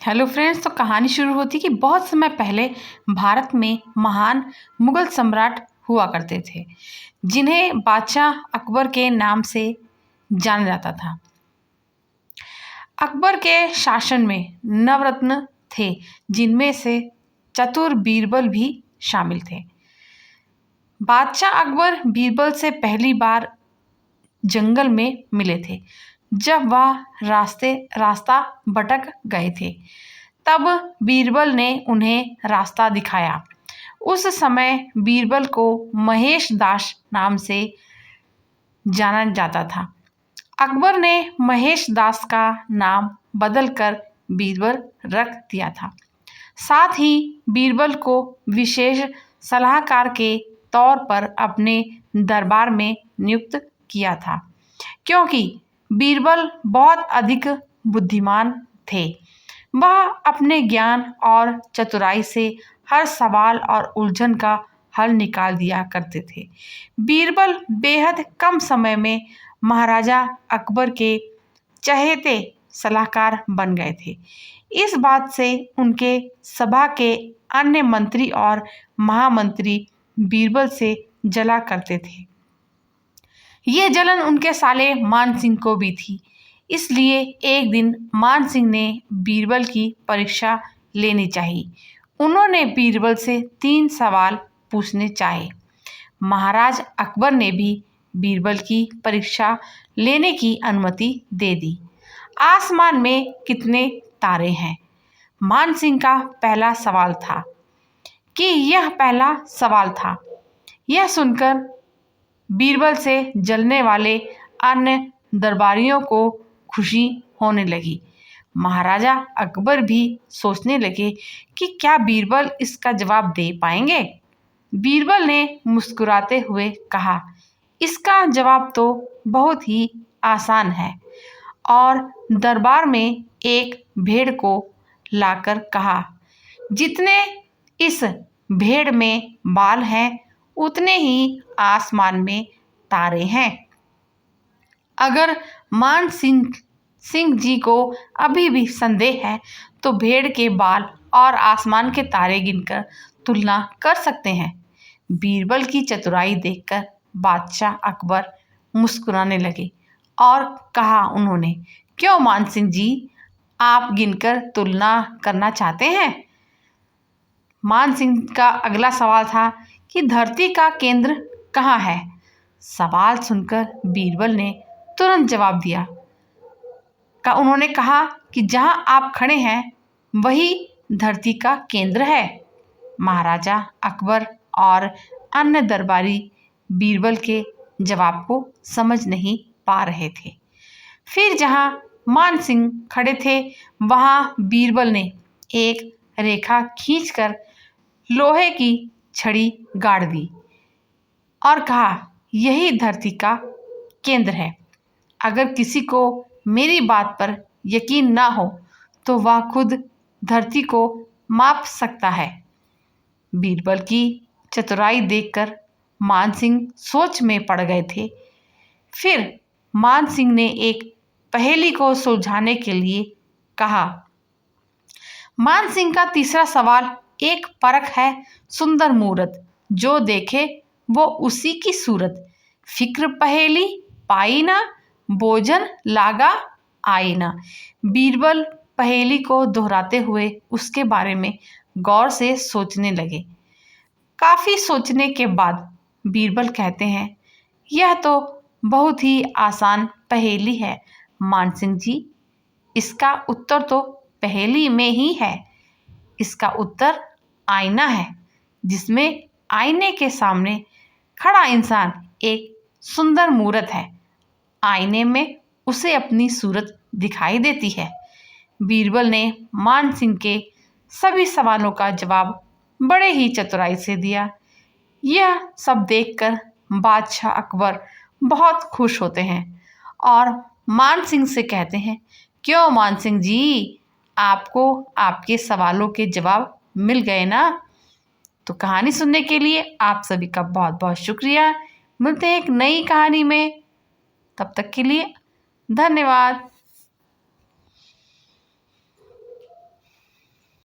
Hello friends. तो कहानी शुरू होती कि बहुत समय पहले भारत में महान मुगल सम्राट हुआ करते थे जिन्हें बादशाह अकबर के नाम से जाना जाता था। अकबर के शासन में नवरत्न थे जिनमें से चतुर बीरबल भी शामिल थे। बादशाह अकबर बीरबल से पहली बार जंगल में मिले थे जब वह रास्ता भटक गए थे। तब बीरबल ने उन्हें रास्ता दिखाया। उस समय बीरबल को महेश दास नाम से जाना जाता था। अकबर ने महेश दास का नाम बदलकर बीरबल रख दिया था। साथ ही बीरबल को विशेष सलाहकार के तौर पर अपने दरबार में नियुक्त किया था क्योंकि बीरबल बहुत अधिक बुद्धिमान थे। वह अपने ज्ञान और चतुराई से हर सवाल और उलझन का हल निकाल दिया करते थे। बीरबल बेहद कम समय में महाराजा अकबर के चहेते सलाहकार बन गए थे। इस बात से उनके सभा के अन्य मंत्री और महामंत्री बीरबल से जला करते थे। ये जलन उनके साले मान सिंह को भी थी। इसलिए एक दिन मान सिंह ने बीरबल की परीक्षा लेनी चाहिए। उन्होंने बीरबल से 3 सवाल पूछने चाहे। महाराज अकबर ने भी बीरबल की परीक्षा लेने की अनुमति दे दी। आसमान में कितने तारे हैं? मान सिंह का पहला सवाल था कि यह पहला सवाल था। यह सुनकर बीरबल से जलने वाले अन्य दरबारियों को खुशी होने लगी। महाराजा अकबर भी सोचने लगे कि क्या बीरबल इसका जवाब दे पाएंगे। बीरबल ने मुस्कुराते हुए कहा, इसका जवाब तो बहुत ही आसान है, और दरबार में एक भेड़ को लाकर कहा, जितने इस भेड़ में बाल हैं उतने ही आसमान में तारे हैं। अगर मान सिंह जी को अभी भी संदेह है तो भेड़ के बाल और आसमान के तारे गिनकर तुलना कर सकते हैं। बीरबल की चतुराई देखकर बादशाह अकबर मुस्कुराने लगे और कहा उन्होंने, क्यों मान सिंह जी, आप गिनकर तुलना करना चाहते हैं? मान सिंह का अगला सवाल था कि धरती का केंद्र कहाँ है? सवाल सुनकर बीरबल ने तुरंत जवाब दिया। उन्होंने कहा कि जहाँ आप खड़े हैं वही धरती का केंद्र है। महाराजा अकबर और अन्य दरबारी बीरबल के जवाब को समझ नहीं पा रहे थे। फिर जहाँ मान सिंह खड़े थे वहाँ बीरबल ने एक रेखा खींचकर लोहे की छड़ी गाड़ दी और कहा, यही धरती का केंद्र है। अगर किसी को मेरी बात पर यकीन ना हो तो वह खुद धरती को माप सकता है। बीरबल की चतुराई देखकर मान सिंह सोच में पड़ गए थे। फिर मान सिंह ने एक पहेली को सुलझाने के लिए कहा। मान सिंह का तीसरा सवाल, एक परख है सुंदर मूरत, जो देखे वो उसी की सूरत, फिक्र पहेली पाई ना, भोजन लागा आई ना। बीरबल पहेली को दोहराते हुए उसके बारे में गौर से सोचने लगे। काफी सोचने के बाद बीरबल कहते हैं, यह तो बहुत ही आसान पहेली है मान सिंह जी। इसका उत्तर तो पहेली में ही है। इसका उत्तर आईना है, जिसमें आईने के सामने खड़ा इंसान एक सुंदर मूरत है। आईने में उसे अपनी सूरत दिखाई देती है। बीरबल ने मान सिंह के सभी सवालों का जवाब बड़े ही चतुराई से दिया। यह सब देखकर बादशाह अकबर बहुत खुश होते हैं और मान सिंह से कहते हैं, क्यों मान सिंह जी, आपको आपके सवालों के जवाब मिल गए ना? तो कहानी सुनने के लिए आप सभी का बहुत बहुत शुक्रिया। मिलते हैं एक नई कहानी में, तब तक के लिए धन्यवाद।